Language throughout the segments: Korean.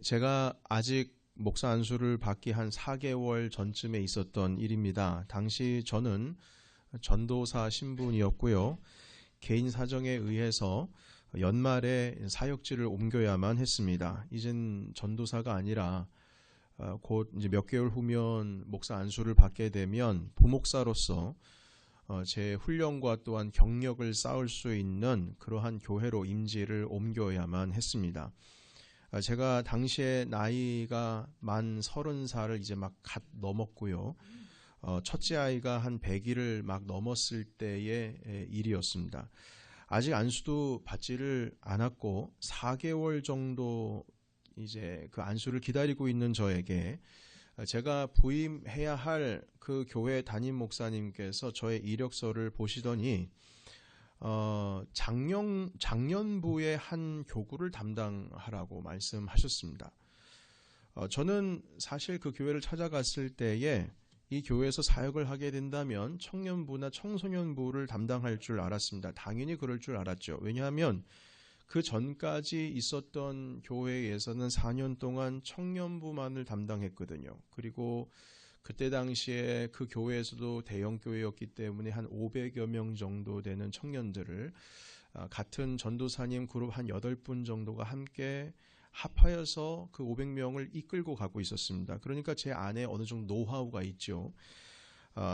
제가 아직 목사 안수를 받기 한 4개월 전쯤에 있었던 일입니다. 당시 저는 전도사 신분이었고요. 개인 사정에 의해서 연말에 사역지를 옮겨야만 했습니다. 이젠 전도사가 아니라 곧 이제 몇 개월 후면 목사 안수를 받게 되면 부목사로서 제 훈련과 또한 경력을 쌓을 수 있는 그러한 교회로 임지를 옮겨야만 했습니다. 제가 당시에 나이가 만 30살을 이제 막 갓 넘었고요. 첫째 아이가 한 100일을 막 넘었을 때의 일이었습니다. 아직 안수도 받지를 않았고 4개월 정도 이제 그 안수를 기다리고 있는 저에게 제가 부임해야 할 그 교회 담임 목사님께서 저의 이력서를 보시더니 작년부에 한 교구를 담당하라고 말씀하셨습니다. 저는 사실 그 교회를 찾아갔을 때에 이 교회에서 사역을 하게 된다면 청년부나 청소년부를 담당할 줄 알았습니다. 당연히 그럴 줄 알았죠. 왜냐하면 그 전까지 있었던 교회에서는 4년 동안 청년부만을 담당했거든요. 그리고 그때 당시에 그 교회에서도 대형 교회였기 때문에 한 500여 명 정도 되는 청년들을 같은 전도사님 그룹 한 8분 정도가 함께 합하여서 그 500명을 이끌고 가고 있었습니다. 그러니까 제 안에 어느 정도 노하우가 있죠.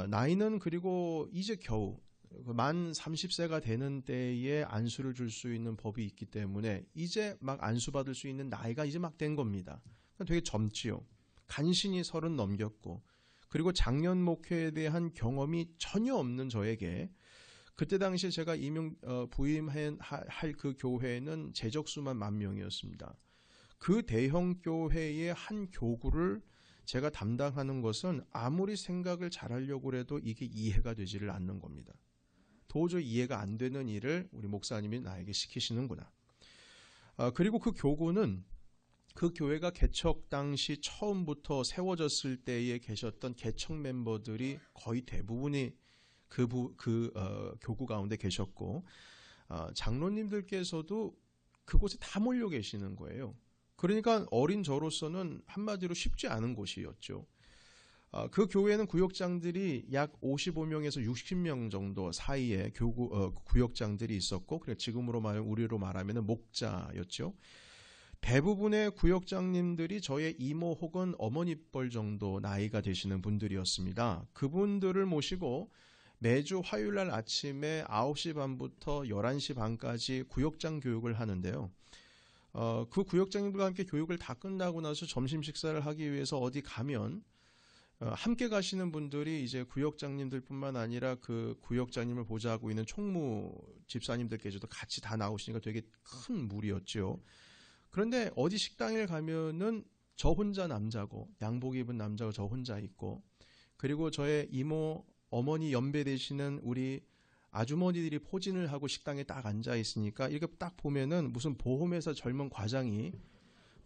나이는 그리고 이제 겨우 만 30세가 되는 때에 안수를 줄 수 있는 법이 있기 때문에 이제 막 안수 받을 수 있는 나이가 이제 막 된 겁니다. 되게 젊지요. 간신히 30 넘겼고 그리고 작년 목회에 대한 경험이 전혀 없는 저에게 그때 당시에 제가 부임할 그 교회는 재적수만 10,000명이었습니다. 그 대형 교회의 한 교구를 제가 담당하는 것은 아무리 생각을 잘하려고 해도 이게 이해가 되지를 않는 겁니다. 도저히 이해가 안 되는 일을 우리 목사님이 나에게 시키시는구나. 그리고 그 교구는 그 교회가 개척 당시 처음부터 세워졌을 때에 계셨던 개척 멤버들이 거의 대부분이 교구 가운데 계셨고 장로님들께서도 그곳에 다 몰려 계시는 거예요. 그러니까 어린 저로서는 한마디로 쉽지 않은 곳이었죠. 그 교회는 구역장들이 약 55명에서 60명 정도 사이에 구역장들이 있었고, 그래 우리로 말하면 목자였죠. 대부분의 구역장님들이 저의 이모 혹은 어머니뻘 정도 나이가 되시는 분들이었습니다. 그분들을 모시고 매주 화요일날 아침에 9시 반부터 11시 반까지 구역장 교육을 하는데요. 그 구역장님들과 함께 교육을 다 끝나고 나서 점심 식사를 하기 위해서 어디 가면 함께 가시는 분들이 이제 구역장님들뿐만 아니라 그 구역장님을 보좌하고 있는 총무 집사님들께서도 같이 다 나오시니까 되게 큰 무리였죠. 그런데 어디 식당에 가면은 저 혼자 남자고 양복 입은 남자가 저 혼자 있고 그리고 저의 이모 어머니 연배 되시는 우리 아주머니들이 포진을 하고 식당에 딱 앉아 있으니까 이렇게 딱 보면은 무슨 보험회사 젊은 과장이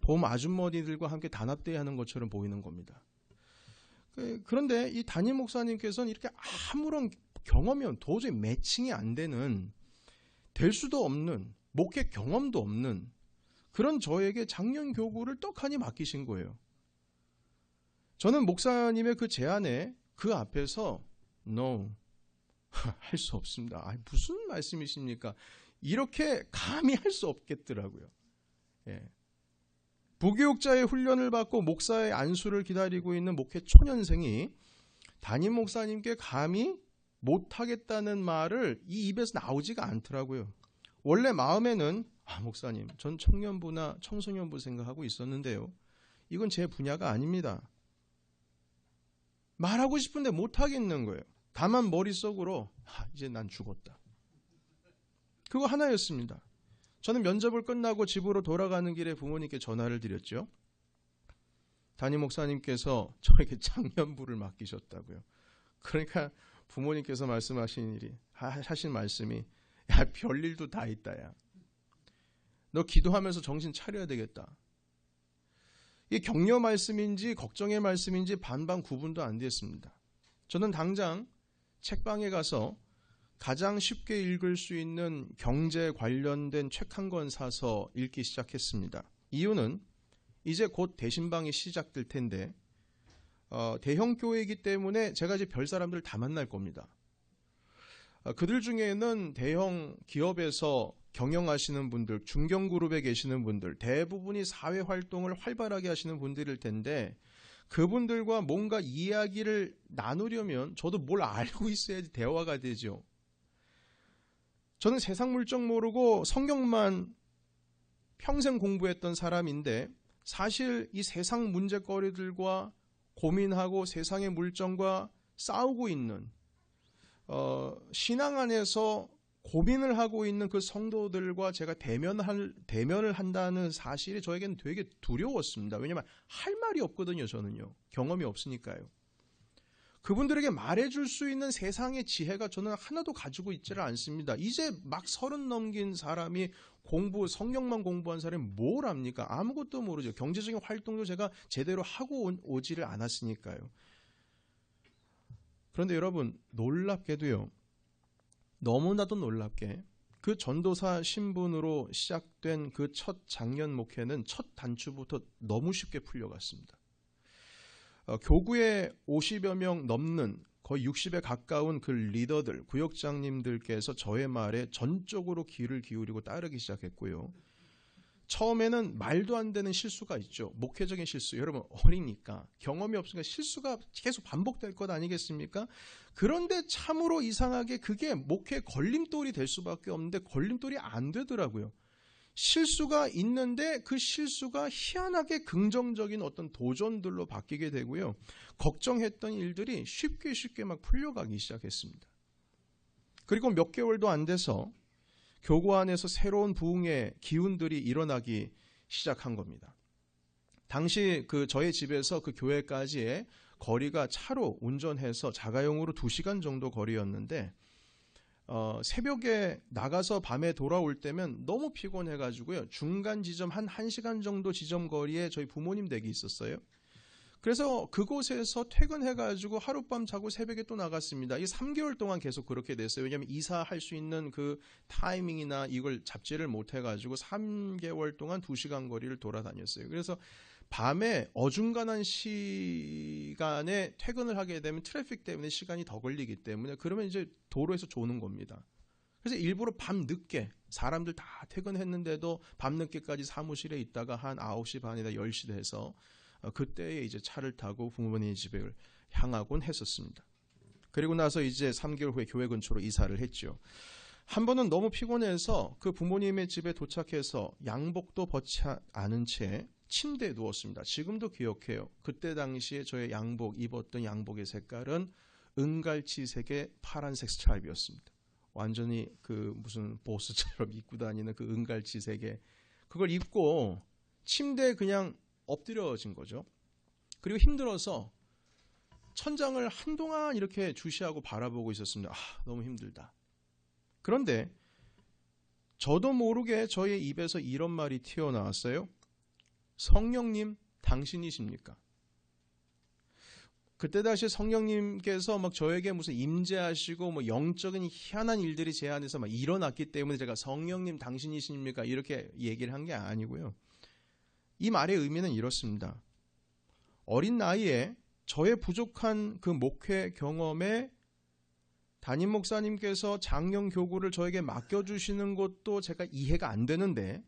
보험 아주머니들과 함께 단합대회하는 것처럼 보이는 겁니다. 그런데 이 담임 목사님께서는 이렇게 아무런 경험이 도저히 매칭이 안 되는 될 수도 없는 목회 경험도 없는 그런 저에게 작년 교구를 떡하니 맡기신 거예요. 저는 목사님의 그 제안에 그 앞에서 No, 할 수 없습니다. 무슨 말씀이십니까? 이렇게 감히 할 수 없겠더라고요. 예. 부교육자의 훈련을 받고 목사의 안수를 기다리고 있는 목회 초년생이 담임 목사님께 감히 못하겠다는 말을 이 입에서 나오지가 않더라고요. 원래 마음에는 목사님, 전 청년부나 청소년부 생각하고 있었는데요. 이건 제 분야가 아닙니다. 말하고 싶은데 못하겠는 거예요. 다만 머릿속으로 이제 난 죽었다. 그거 하나였습니다. 저는 면접을 끝나고 집으로 돌아가는 길에 부모님께 전화를 드렸죠. 담임 목사님께서 저에게 청년부를 맡기셨다고요. 그러니까 부모님께서 하신 말씀이 야, 별일도 다 있다. 야. 너 기도하면서 정신 차려야 되겠다. 이게 격려 말씀인지 걱정의 말씀인지 반반 구분도 안 됐습니다. 저는 당장 책방에 가서 가장 쉽게 읽을 수 있는 경제 관련된 책 한 권 사서 읽기 시작했습니다. 이유는 이제 곧 대신방이 시작될 텐데 대형 교회이기 때문에 제가 이제 별 사람들 다 만날 겁니다. 그들 중에는 대형 기업에서 경영하시는 분들, 중견그룹에 계시는 분들, 대부분이 사회활동을 활발하게 하시는 분들일 텐데 그분들과 뭔가 이야기를 나누려면 저도 뭘 알고 있어야지 대화가 되죠. 저는 세상 물정 모르고 성경만 평생 공부했던 사람인데 사실 이 세상 문제거리들과 고민하고 세상의 물정과 싸우고 있는 신앙 안에서 고민을 하고 있는 그 성도들과 제가 대면을 한다는 사실이 저에게는 되게 두려웠습니다. 왜냐하면 할 말이 없거든요. 저는요. 경험이 없으니까요. 그분들에게 말해줄 수 있는 세상의 지혜가 저는 하나도 가지고 있지를 않습니다. 이제 막 30 넘긴 사람이 성경만 공부한 사람이 뭘 압니까? 아무것도 모르죠. 경제적인 활동도 제가 제대로 하고 오지를 않았으니까요. 그런데 여러분, 놀랍게도요. 너무나도 놀랍게 그 전도사 신분으로 시작된 그 첫 작년 목회는 첫 단추부터 너무 쉽게 풀려갔습니다. 교구에 50여 명 넘는 거의 60에 가까운 그 리더들, 구역장님들께서 저의 말에 전적으로 귀를 기울이고 따르기 시작했고요. 처음에는 말도 안 되는 실수가 있죠. 목회적인 실수. 여러분 어리니까 경험이 없으니까 실수가 계속 반복될 것 아니겠습니까? 그런데 참으로 이상하게 그게 목회 걸림돌이 될 수밖에 없는데 걸림돌이 안 되더라고요. 실수가 있는데 그 실수가 희한하게 긍정적인 어떤 도전들로 바뀌게 되고요. 걱정했던 일들이 쉽게 막 풀려가기 시작했습니다. 그리고 몇 개월도 안 돼서 교구 안에서 새로운 부흥의 기운들이 일어나기 시작한 겁니다. 당시 저의 집에서 그 교회까지의 거리가 차로 운전해서 자가용으로 2시간 정도 거리였는데 새벽에 나가서 밤에 돌아올 때면 너무 피곤해가지고요. 중간 지점 한 1시간 정도 지점 거리에 저희 부모님 댁이 있었어요. 그래서 그곳에서 퇴근해가지고 하룻밤 자고 새벽에 또 나갔습니다. 이 3개월 동안 계속 그렇게 됐어요. 왜냐하면 이사할 수 있는 그 타이밍이나 이걸 잡지를 못해가지고 3개월 동안 2시간 거리를 돌아다녔어요. 그래서 밤에 어중간한 시간에 퇴근을 하게 되면 트래픽 때문에 시간이 더 걸리기 때문에 그러면 이제 도로에서 조는 겁니다. 그래서 일부러 밤 늦게 사람들 다 퇴근했는데도 밤 늦게까지 사무실에 있다가 한 9시 반이나 10시 돼서 그때에 이제 차를 타고 부모님 집에 향하곤 했었습니다. 그리고 나서 이제 3개월 후에 교회 근처로 이사를 했죠. 한 번은 너무 피곤해서 그 부모님의 집에 도착해서 양복도 벗지 않은 채 침대에 누웠습니다. 지금도 기억해요. 그때 당시에 저의 입었던 양복의 색깔은 은갈치색의 파란색 스트라이프였습니다. 완전히 그 무슨 보스처럼 입고 다니는 그 은갈치색의 그걸 입고 침대에 그냥 엎드려진 거죠. 그리고 힘들어서 천장을 한동안 이렇게 주시하고 바라보고 있었습니다. 너무 힘들다. 그런데 저도 모르게 저의 입에서 이런 말이 튀어나왔어요. 성령님, 당신이십니까? 그때 당시 성령님께서 막 저에게 무슨 임재하시고 뭐 영적인 희한한 일들이 제 안에서 막 일어났기 때문에 제가 성령님, 당신이십니까? 이렇게 얘기를 한 게 아니고요. 이 말의 의미는 이렇습니다. 어린 나이에 저의 부족한 그 목회 경험에 담임 목사님께서 작년 교구를 저에게 맡겨주시는 것도 제가 이해가 안 되는데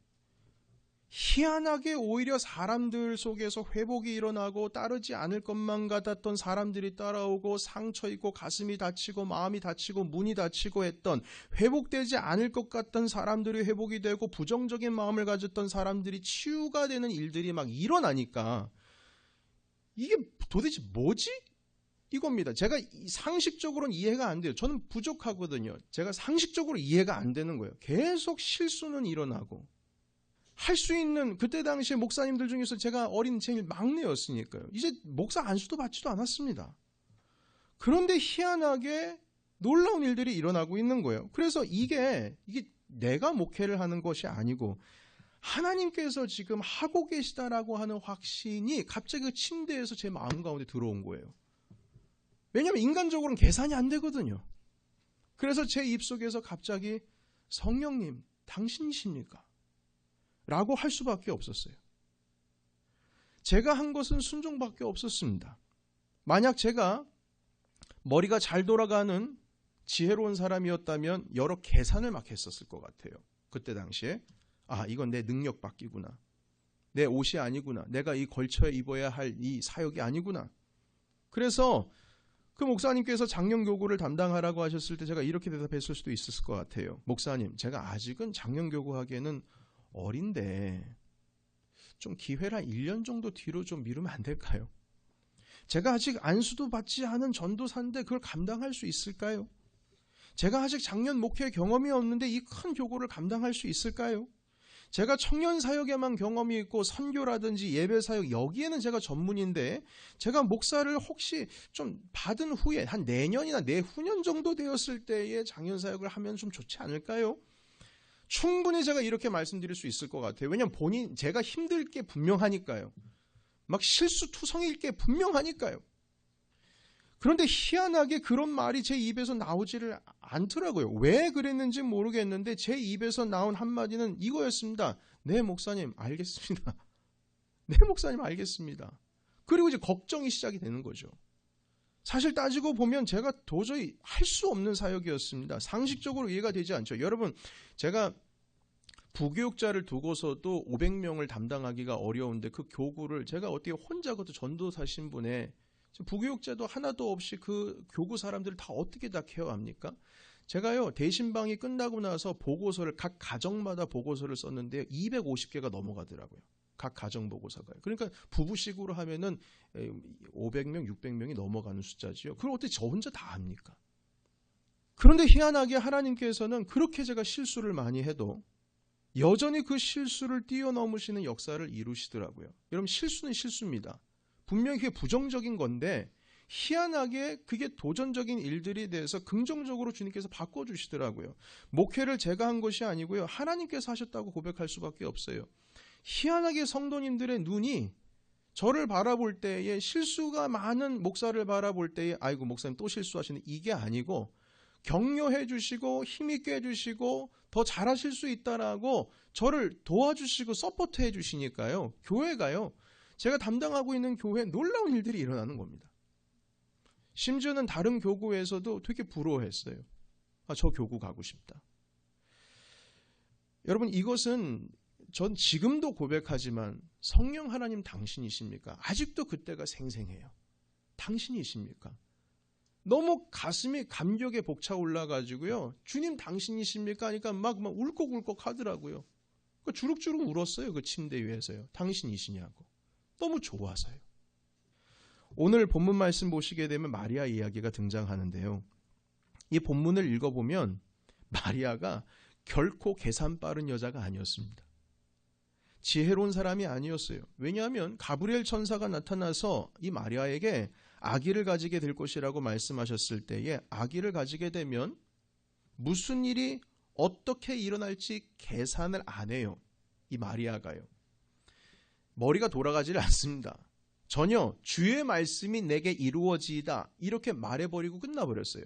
희한하게 오히려 사람들 속에서 회복이 일어나고 따르지 않을 것만 같았던 사람들이 따라오고 상처 있고 가슴이 다치고 마음이 다치고 문이 다치고 했던 회복되지 않을 것 같던 사람들이 회복이 되고 부정적인 마음을 가졌던 사람들이 치유가 되는 일들이 막 일어나니까 이게 도대체 뭐지? 이겁니다. 제가 상식적으로는 이해가 안 돼요. 저는 부족하거든요. 제가 상식적으로 이해가 안 되는 거예요. 계속 실수는 일어나고 할 수 있는 그때 당시에 목사님들 중에서 제가 어린 제일 막내였으니까요. 이제 목사 안수도 받지도 않았습니다. 그런데 희한하게 놀라운 일들이 일어나고 있는 거예요. 그래서 이게 내가 목회를 하는 것이 아니고 하나님께서 지금 하고 계시다라고 하는 확신이 갑자기 그 침대에서 제 마음 가운데 들어온 거예요. 왜냐하면 인간적으로는 계산이 안 되거든요. 그래서 제 입속에서 갑자기 성령님, 당신이십니까? 라고 할 수밖에 없었어요. 제가 한 것은 순종밖에 없었습니다. 만약 제가 머리가 잘 돌아가는 지혜로운 사람이었다면 여러 계산을 막 했었을 것 같아요. 그때 당시에 이건 내 능력 밖이구나. 내 옷이 아니구나. 내가 이 걸쳐 입어야 할 이 사역이 아니구나. 그래서 그 목사님께서 장년교구를 담당하라고 하셨을 때 제가 이렇게 대답했을 수도 있었을 것 같아요. 목사님, 제가 아직은 장년교구 하기에는 어린데 좀 기회를 한 1년 정도 뒤로 좀 미루면 안 될까요? 제가 아직 안수도 받지 않은 전도사인데 그걸 감당할 수 있을까요? 제가 아직 장년 목회 경험이 없는데 이 큰 교구를 감당할 수 있을까요? 제가 청년 사역에만 경험이 있고 선교라든지 예배 사역 여기에는 제가 전문인데 제가 목사를 혹시 좀 받은 후에 한 내년이나 내후년 정도 되었을 때에 장년 사역을 하면 좀 좋지 않을까요? 충분히 제가 이렇게 말씀드릴 수 있을 것 같아요. 왜냐하면 제가 힘들 게 분명하니까요. 막 실수투성일 게 분명하니까요. 그런데 희한하게 그런 말이 제 입에서 나오지를 않더라고요. 왜 그랬는지 모르겠는데 제 입에서 나온 한마디는 이거였습니다. 네, 목사님 알겠습니다. 네, 목사님 알겠습니다. 그리고 이제 걱정이 시작이 되는 거죠. 사실 따지고 보면 제가 도저히 할 수 없는 사역이었습니다. 상식적으로 이해가 되지 않죠. 여러분, 제가 부교육자를 두고서도 500명을 담당하기가 어려운데 그 교구를 제가 어떻게 혼자 그것도 전도사 신분에 부교육자도 하나도 없이 그 교구 사람들을 다 어떻게 다 케어합니까? 제가요, 대신방이 끝나고 나서 보고서를 각 가정마다 보고서를 썼는데 250개가 넘어가더라고요. 각 가정 보고서가요. 그러니까 부부식으로 하면은 500명, 600명이 넘어가는 숫자지요. 그걸 어떻게 저 혼자 다 합니까? 그런데 희한하게 하나님께서는 그렇게 제가 실수를 많이 해도 여전히 그 실수를 뛰어넘으시는 역사를 이루시더라고요. 여러분, 실수는 실수입니다. 분명히 그게 부정적인 건데 희한하게 그게 도전적인 일들에 대해서 긍정적으로 주님께서 바꿔주시더라고요. 목회를 제가 한 것이 아니고요. 하나님께서 하셨다고 고백할 수밖에 없어요. 희한하게 성도님들의 눈이 저를 바라볼 때에 실수가 많은 목사를 바라볼 때에 아이고 목사님 또 실수하시네 이게 아니고 격려해 주시고 힘있게 해주시고 더 잘하실 수 있다라고 저를 도와주시고 서포트해 주시니까요. 교회가요. 제가 담당하고 있는 교회에 놀라운 일들이 일어나는 겁니다. 심지어는 다른 교구에서도 되게 부러워했어요. 저 교구 가고 싶다. 여러분, 이것은 전 지금도 고백하지만 성령 하나님 당신이십니까? 아직도 그때가 생생해요. 당신이십니까? 너무 가슴이 감격에 벅차 올라가지고요. 주님 당신이십니까? 하니까 막 울컥울컥 하더라고요. 주룩주룩 울었어요. 그 침대 위에서요. 당신이시냐고. 너무 좋아서요. 오늘 본문 말씀 보시게 되면 마리아 이야기가 등장하는데요. 이 본문을 읽어보면 마리아가 결코 계산 빠른 여자가 아니었습니다. 지혜로운 사람이 아니었어요. 왜냐하면 가브리엘 천사가 나타나서 이 마리아에게 아기를 가지게 될 것이라고 말씀하셨을 때에 아기를 가지게 되면 무슨 일이 어떻게 일어날지 계산을 안 해요. 이 마리아가요. 머리가 돌아가지를 않습니다. 전혀 주의 말씀이 내게 이루어지이다 이렇게 말해버리고 끝나버렸어요.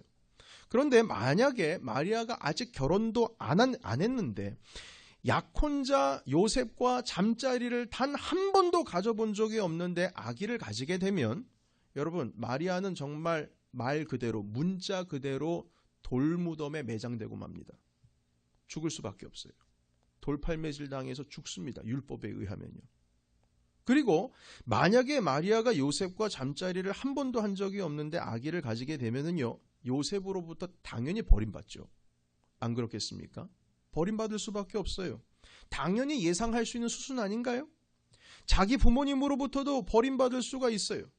그런데 만약에 마리아가 아직 결혼도 안 했는데 약혼자 요셉과 잠자리를 단 한 번도 가져본 적이 없는데 아기를 가지게 되면 여러분 마리아는 정말 말 그대로 문자 그대로 돌무덤에 매장되고 맙니다. 죽을 수밖에 없어요. 돌팔매질 당해서 죽습니다. 율법에 의하면요. 그리고 만약에 마리아가 요셉과 잠자리를 한 번도 한 적이 없는데 아기를 가지게 되면은요, 요셉으로부터 당연히 버림받죠. 안 그렇겠습니까? 버림받을 수밖에 없어요. 당연히 예상할 수 있는 수순 아닌가요? 자기 부모님으로부터도 버림받을 수가 있어요.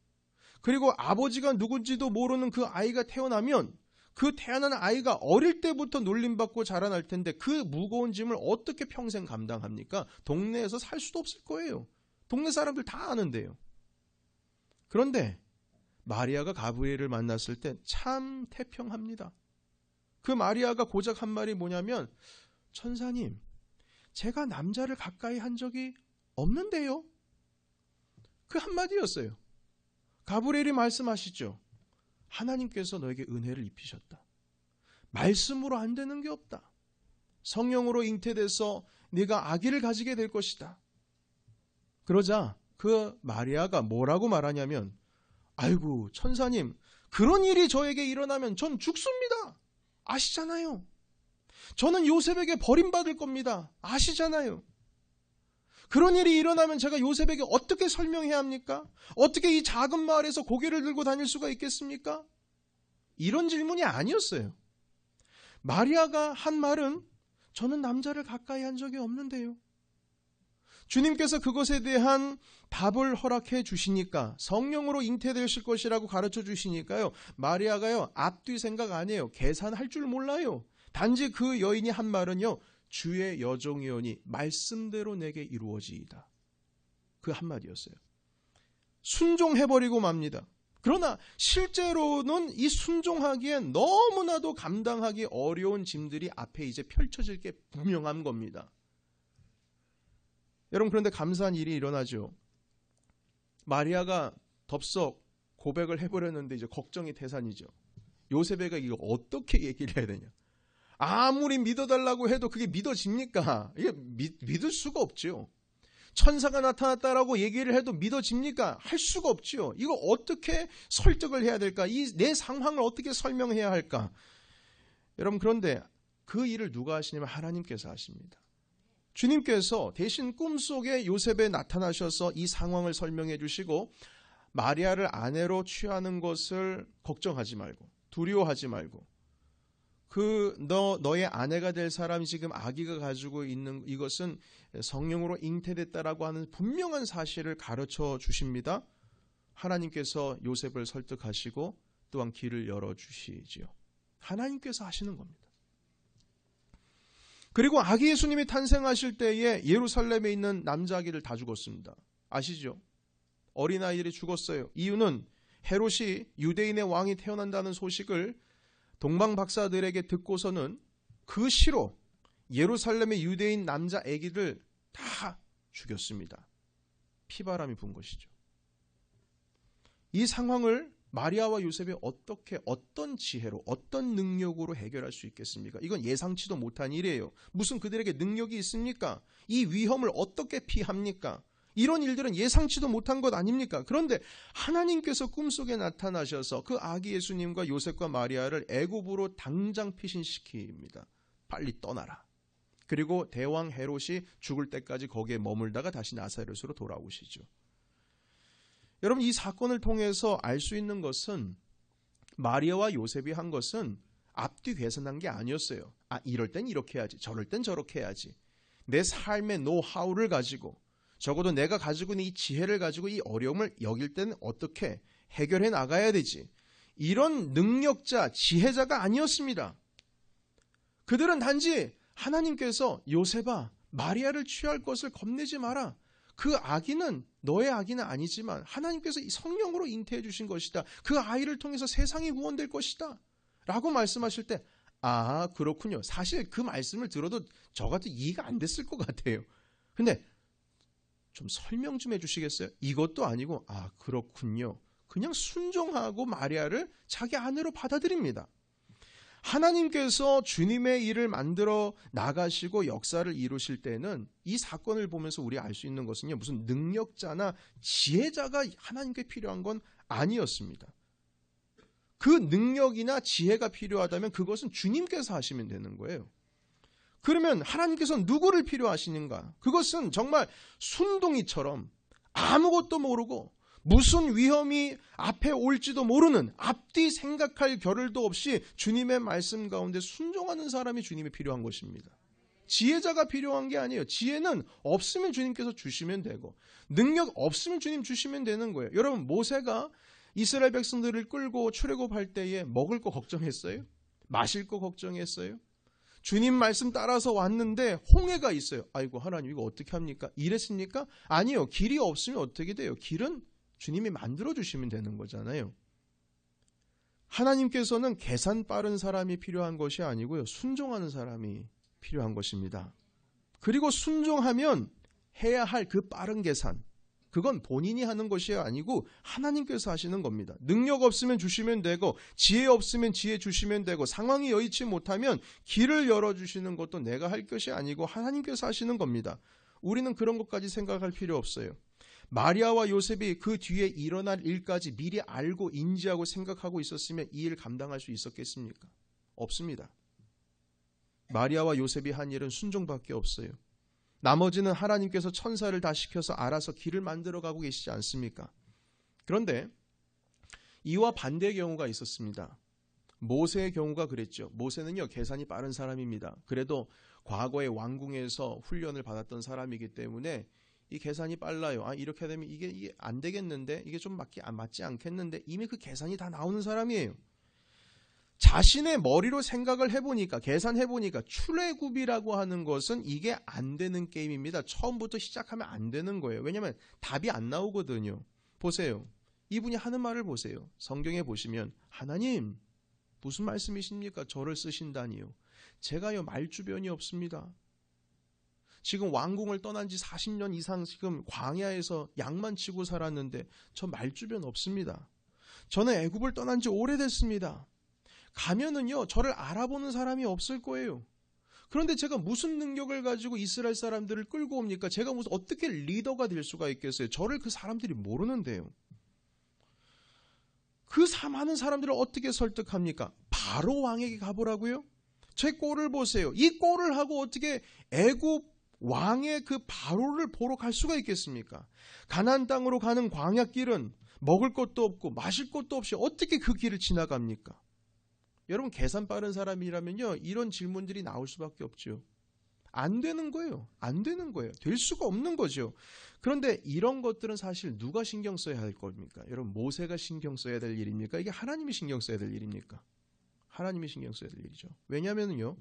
그리고 아버지가 누군지도 모르는 그 아이가 태어나면 그 태어난 아이가 어릴 때부터 놀림받고 자라날 텐데 그 무거운 짐을 어떻게 평생 감당합니까? 동네에서 살 수도 없을 거예요. 동네 사람들 다 아는데요. 그런데 마리아가 가브리엘을 만났을 때 참 태평합니다. 그 마리아가 고작 한 말이 뭐냐면 천사님, 제가 남자를 가까이 한 적이 없는데요. 그 한마디였어요. 가브리엘이 말씀하시죠. 하나님께서 너에게 은혜를 입히셨다. 말씀으로 안 되는 게 없다. 성령으로 잉태돼서 네가 아기를 가지게 될 것이다. 그러자 그 마리아가 뭐라고 말하냐면, 아이고 천사님, 그런 일이 저에게 일어나면 전 죽습니다. 아시잖아요. 저는 요셉에게 버림받을 겁니다. 아시잖아요. 그런 일이 일어나면 제가 요셉에게 어떻게 설명해야 합니까? 어떻게 이 작은 마을에서 고개를 들고 다닐 수가 있겠습니까? 이런 질문이 아니었어요. 마리아가 한 말은, 저는 남자를 가까이 한 적이 없는데요. 주님께서 그것에 대한 답을 허락해 주시니까, 성령으로 잉태되실 것이라고 가르쳐 주시니까요, 마리아가요, 앞뒤 생각 안 해요. 계산할 줄 몰라요. 단지 그 여인이 한 말은요, 주의 여종이오니 말씀대로 내게 이루어지이다. 그 한마디였어요. 순종해버리고 맙니다. 그러나 실제로는 이 순종하기엔 너무나도 감당하기 어려운 짐들이 앞에 이제 펼쳐질 게 분명한 겁니다. 여러분, 그런데 감사한 일이 일어나죠. 마리아가 덥석 고백을 해버렸는데 이제 걱정이 태산이죠. 요셉에게 이거 어떻게 얘기를 해야 되냐. 아무리 믿어달라고 해도 그게 믿어집니까? 이게 믿을 수가 없죠. 천사가 나타났다라고 얘기를 해도 믿어집니까? 할 수가 없죠. 이거 어떻게 설득을 해야 될까? 이 내 상황을 어떻게 설명해야 할까? 여러분, 그런데 그 일을 누가 하시냐면 하나님께서 하십니다. 주님께서 대신 꿈속에 요셉에 나타나셔서 이 상황을 설명해 주시고, 마리아를 아내로 취하는 것을 걱정하지 말고, 두려워하지 말고, 너의 아내가 될 사람이 지금 아기가 가지고 있는 이것은 성령으로 잉태됐다라고 하는 분명한 사실을 가르쳐 주십니다. 하나님께서 요셉을 설득하시고 또한 길을 열어주시지요. 하나님께서 하시는 겁니다. 그리고 아기 예수님이 탄생하실 때에 예루살렘에 있는 남자 아기를 다 죽었습니다. 아시죠? 어린아이들이 죽었어요. 이유는 헤롯이 유대인의 왕이 태어난다는 소식을 동방 박사들에게 듣고서는 그 시로 예루살렘의 유대인 남자 아기들 다 죽였습니다. 피바람이 분 것이죠. 이 상황을 마리아와 요셉이 어떤 지혜로, 어떤 능력으로 해결할 수 있겠습니까? 이건 예상치도 못한 일이에요. 무슨 그들에게 능력이 있습니까? 이 위험을 어떻게 피합니까? 이런 일들은 예상치도 못한 것 아닙니까? 그런데 하나님께서 꿈속에 나타나셔서 그 아기 예수님과 요셉과 마리아를 애굽으로 당장 피신시킵니다. 빨리 떠나라. 그리고 대왕 헤롯이 죽을 때까지 거기에 머물다가 다시 나사렛으로 돌아오시죠. 여러분, 이 사건을 통해서 알 수 있는 것은 마리아와 요셉이 한 것은 앞뒤 계산한 게 아니었어요. 이럴 땐 이렇게 해야지, 저럴 땐 저렇게 해야지. 내 삶의 노하우를 가지고, 적어도 내가 가지고 있는 이 지혜를 가지고 이 어려움을 여길 때는 어떻게 해결해 나가야 되지. 이런 능력자, 지혜자가 아니었습니다. 그들은 단지 하나님께서 요셉아, 마리아를 취할 것을 겁내지 마라. 그 아기는 너의 아기는 아니지만 하나님께서 이 성령으로 잉태해 주신 것이다. 그 아이를 통해서 세상이 구원될 것이다. 라고 말씀하실 때, 그렇군요. 사실 그 말씀을 들어도 저 같은 이해가 안 됐을 것 같아요. 근데 좀 설명 좀 해주시겠어요? 이것도 아니고, 그렇군요. 그냥 순종하고 마리아를 자기 아내로 받아들입니다. 하나님께서 주님의 일을 만들어 나가시고 역사를 이루실 때는 이 사건을 보면서 우리 알 수 있는 것은요, 무슨 능력자나 지혜자가 하나님께 필요한 건 아니었습니다. 그 능력이나 지혜가 필요하다면 그것은 주님께서 하시면 되는 거예요. 그러면 하나님께서 누구를 필요하시는가? 그것은 정말 순둥이처럼 아무것도 모르고 무슨 위험이 앞에 올지도 모르는, 앞뒤 생각할 겨를도 없이 주님의 말씀 가운데 순종하는 사람이 주님이 필요한 것입니다. 지혜자가 필요한 게 아니에요. 지혜는 없으면 주님께서 주시면 되고, 능력 없으면 주님 주시면 되는 거예요. 여러분, 모세가 이스라엘 백성들을 끌고 출애굽할 때에 먹을 거 걱정했어요? 마실 거 걱정했어요? 주님 말씀 따라서 왔는데 홍해가 있어요. 아이고 하나님, 이거 어떻게 합니까? 이랬습니까? 아니요. 길이 없으면 어떻게 돼요? 길은 주님이 만들어 주시면 되는 거잖아요. 하나님께서는 계산 빠른 사람이 필요한 것이 아니고요, 순종하는 사람이 필요한 것입니다. 그리고 순종하면 해야 할 그 빠른 계산, 그건 본인이 하는 것이 아니고 하나님께서 하시는 겁니다. 능력 없으면 주시면 되고, 지혜 없으면 지혜 주시면 되고, 상황이 여의치 못하면 길을 열어주시는 것도 내가 할 것이 아니고 하나님께서 하시는 겁니다. 우리는 그런 것까지 생각할 필요 없어요. 마리아와 요셉이 그 뒤에 일어날 일까지 미리 알고 인지하고 생각하고 있었으면 이 일 감당할 수 있었겠습니까? 없습니다. 마리아와 요셉이 한 일은 순종밖에 없어요. 나머지는 하나님께서 천사를 다 시켜서 알아서 길을 만들어가고 계시지 않습니까? 그런데 이와 반대의 경우가 있었습니다. 모세의 경우가 그랬죠. 모세는요, 계산이 빠른 사람입니다. 그래도 과거에 왕궁에서 훈련을 받았던 사람이기 때문에 이 계산이 빨라요. 이렇게 되면 이게 안 되겠는데, 이게 좀 맞지 않겠는데, 이미 그 계산이 다 나오는 사람이에요. 자신의 머리로 생각을 해보니까, 계산해보니까 출애굽이라고 하는 것은 이게 안 되는 게임입니다. 처음부터 시작하면 안 되는 거예요. 왜냐하면 답이 안 나오거든요. 보세요. 이분이 하는 말을 보세요. 성경에 보시면 하나님 무슨 말씀이십니까? 저를 쓰신다니요. 제가요 말주변이 없습니다. 지금 왕궁을 떠난 지 40년 이상 지금 광야에서 양만 치고 살았는데 저 말주변 없습니다. 저는 애굽을 떠난 지 오래됐습니다. 가면은요 저를 알아보는 사람이 없을 거예요. 그런데 제가 무슨 능력을 가지고 이스라엘 사람들을 끌고 옵니까? 제가 무슨 어떻게 리더가 될 수가 있겠어요? 저를 그 사람들이 모르는데요. 그 많은 사람들을 어떻게 설득합니까? 바로 왕에게 가보라고요? 제 꼴을 보세요. 이 꼴을 하고 어떻게 애굽 왕의 그 바로를 보러 갈 수가 있겠습니까? 가나안 땅으로 가는 광야길은 먹을 것도 없고 마실 것도 없이 어떻게 그 길을 지나갑니까? 여러분 계산 빠른 사람이라면요 이런 질문들이 나올 수밖에 없죠. 안 되는 거예요. 안 되는 거예요. 될 수가 없는 거죠. 그런데 이런 것들은 사실 누가 신경 써야 할 겁니까? 여러분 모세가 신경 써야 될 일입니까? 이게 하나님이 신경 써야 될 일입니까? 하나님이 신경 써야 될 일이죠. 왜냐하면요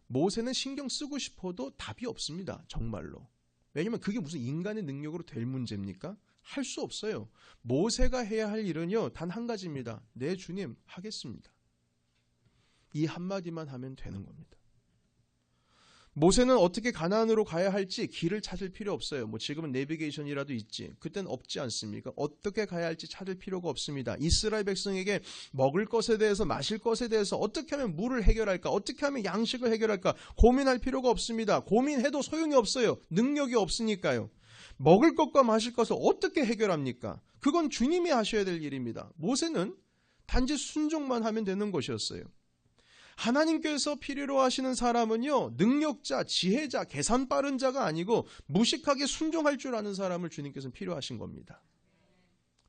모세는 신경 쓰고 싶어도 답이 없습니다. 정말로. 왜냐하면 그게 무슨 인간의 능력으로 될 문제입니까? 할 수 없어요. 모세가 해야 할 일은요 단 한 가지입니다. 네 주님 하겠습니다. 이 한마디만 하면 되는 겁니다. 모세는 어떻게 가나안으로 가야 할지 길을 찾을 필요 없어요. 지금은 내비게이션이라도 있지. 그땐 없지 않습니까? 어떻게 가야 할지 찾을 필요가 없습니다. 이스라엘 백성에게 먹을 것에 대해서 마실 것에 대해서 어떻게 하면 물을 해결할까? 어떻게 하면 양식을 해결할까? 고민할 필요가 없습니다. 고민해도 소용이 없어요. 능력이 없으니까요. 먹을 것과 마실 것을 어떻게 해결합니까? 그건 주님이 하셔야 될 일입니다. 모세는 단지 순종만 하면 되는 것이었어요. 하나님께서 필요로 하시는 사람은요 능력자, 지혜자, 계산 빠른 자가 아니고 무식하게 순종할 줄 아는 사람을 주님께서는 필요하신 겁니다.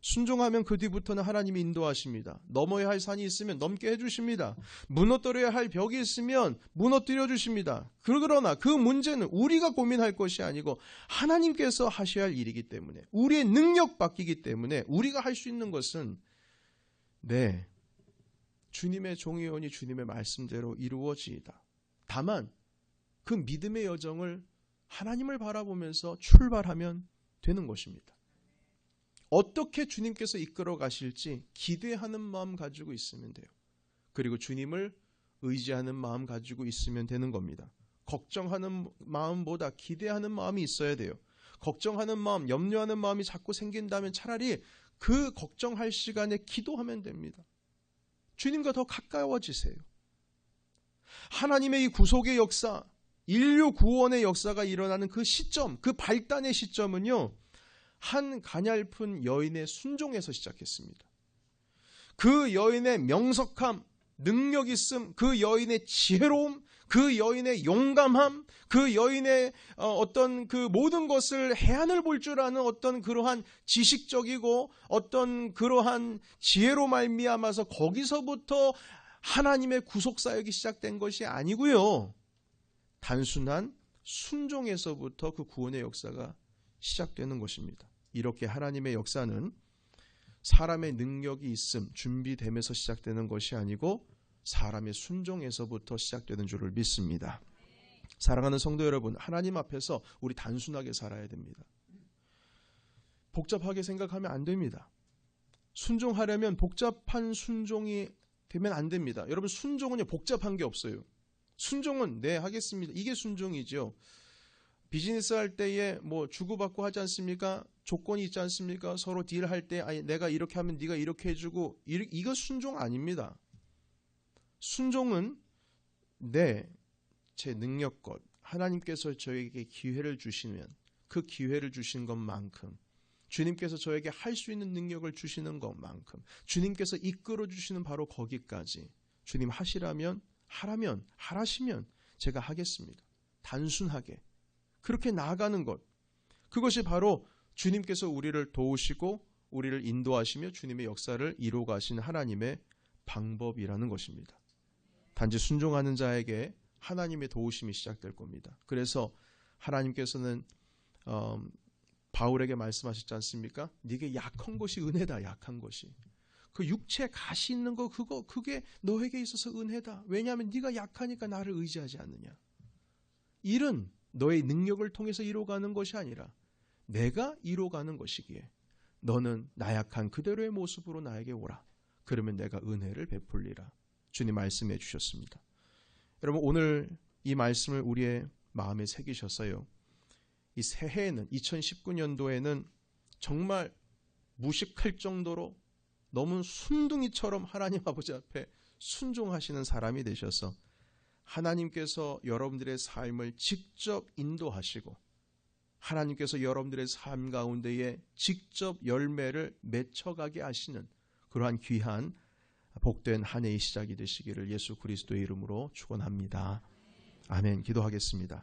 순종하면 그 뒤부터는 하나님이 인도하십니다. 넘어야 할 산이 있으면 넘게 해주십니다. 무너뜨려야 할 벽이 있으면 무너뜨려 주십니다. 그러나 그 문제는 우리가 고민할 것이 아니고 하나님께서 하셔야 할 일이기 때문에, 우리의 능력 바뀌기 때문에 우리가 할 수 있는 것은 주님의 종이오니 주님의 말씀대로 이루어지이다. 다만 그 믿음의 여정을 하나님을 바라보면서 출발하면 되는 것입니다. 어떻게 주님께서 이끌어 가실지 기대하는 마음 가지고 있으면 돼요. 그리고 주님을 의지하는 마음 가지고 있으면 되는 겁니다. 걱정하는 마음보다 기대하는 마음이 있어야 돼요. 걱정하는 마음, 염려하는 마음이 자꾸 생긴다면 차라리 그 걱정할 시간에 기도하면 됩니다. 주님과 더 가까워지세요. 하나님의 이 구속의 역사, 인류 구원의 역사가 일어나는 그 시점, 그 발단의 시점은요 한 가냘픈 여인의 순종에서 시작했습니다. 그 여인의 명석함, 능력 있음, 그 여인의 지혜로움, 그 여인의 용감함, 그 여인의 어떤 그 모든 것을 해안을 볼 줄 아는 어떤 그러한 지식적이고 어떤 그러한 지혜로 말미암아서 거기서부터 하나님의 구속 사역이 시작된 것이 아니고요. 단순한 순종에서부터 그 구원의 역사가 시작되는 것입니다. 이렇게 하나님의 역사는 사람의 능력이 있음, 준비됨에서 시작되는 것이 아니고 사람의 순종에서부터 시작되는 줄을 믿습니다. 사랑하는 성도 여러분, 하나님 앞에서 우리 단순하게 살아야 됩니다. 복잡하게 생각하면 안 됩니다. 순종하려면 복잡한 순종이 되면 안 됩니다. 여러분 순종은요 복잡한 게 없어요. 순종은 네 하겠습니다. 이게 순종이죠. 비즈니스 할 때에 주고받고 하지 않습니까? 조건이 있지 않습니까? 서로 딜할 때 내가 이렇게 하면 네가 이렇게 해주고 이거 순종 아닙니다. 순종은 제 능력껏 하나님께서 저에게 기회를 주시면 그 기회를 주신 것만큼 주님께서 저에게 할 수 있는 능력을 주시는 것만큼, 주님께서 이끌어 주시는 바로 거기까지 주님 하시라면, 하라시면 제가 하겠습니다. 단순하게 그렇게 나아가는 것, 그것이 바로 주님께서 우리를 도우시고 우리를 인도하시며 주님의 역사를 이루어 가시는 하나님의 방법이라는 것입니다. 단지 순종하는 자에게 하나님의 도우심이 시작될 겁니다. 그래서 하나님께서는 바울에게 말씀하셨지 않습니까? 네게 약한 것이 은혜다. 약한 것이. 그 육체 가시 있는 거 그게 너에게 있어서 은혜다. 왜냐하면 네가 약하니까 나를 의지하지 않느냐. 일은 너의 능력을 통해서 이루어가는 것이 아니라 내가 이루어가는 것이기에 너는 나약한 그대로의 모습으로 나에게 오라. 그러면 내가 은혜를 베풀리라. 주님 말씀해 주셨습니다. 여러분, 오늘 이 말씀을 우리의 마음에 새기셨어요. 이 새해에는 2019년도에는 정말 무식할 정도로 너무 순둥이처럼 하나님 아버지 앞에 순종하시는 사람이 되셔서 하나님께서 여러분들의 삶을 직접 인도하시고 하나님께서 여러분들의 삶 가운데에 직접 열매를 맺혀가게 하시는 그러한 귀한 복된 한 해의 시작이 되시기를 예수 그리스도의 이름으로 축원합니다. 아멘. 기도하겠습니다.